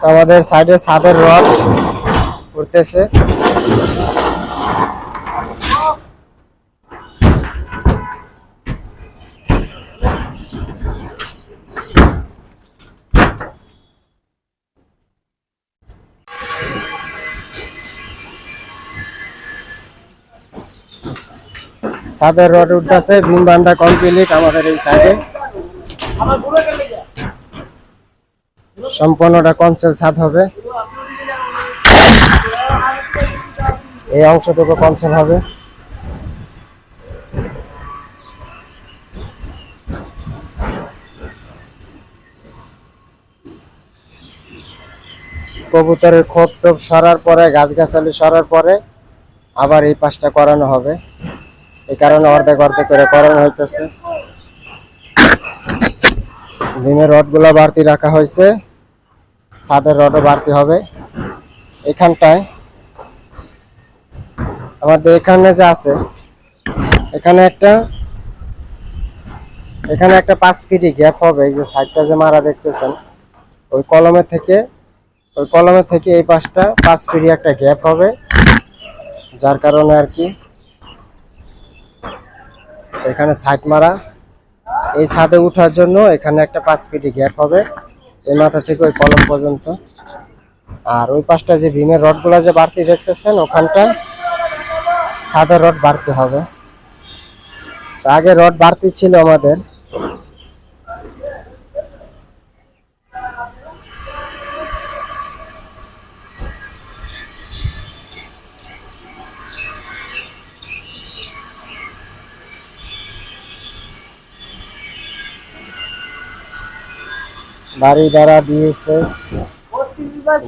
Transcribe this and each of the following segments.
তো আমাদের সাইডে ছাদের রড উঠতেছে। ছাদের রড উঠতেছে, বিম বান্ধা কমপ্লিট আমাদের এই সাইডে। সম্পূর্ণটা কনসেল ছাদ হবে, এই অংশটুকু কনসেল হবে। কবুতরের খোপ টোপ সরার পরে, গাছগাছালি সরার পরে আবার এই পাশটা করানো হবে। এই কারণে অর্ধেক অর্ধেক করে করানো হইতেছে। বিমের রডগুলো বাড়তি রাখা হয়েছে, ছাদের রডও বাড়তি হবে। এখানটায় আমাদের এখানে যে আছে, এখানে একটা 5 ফিট গ্যাপ হবে। এই যে সাইডটা যে মারা দেখতেছেন, ওই কলমের থেকে এই পাশটা 5 ফিট একটা গ্যাপ হবে, যার কারণে আর কি এখানে সাইড মারা। এই ছাদে উঠার জন্য এখানে একটা 5 ফিট গ্যাপ হবে, এই মাথা থেকে ওই কলম পর্যন্ত। আর ওই পাশটা যে ভীমের রডগুলো যে বাড়তি দেখতেছেন, ওখানটা ছাদের রড বাড়তি হবে। আগে রড বাড়তি ছিল আমাদের, বাড়ি দ্বারা বিএসএস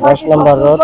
10 নম্বর রোড।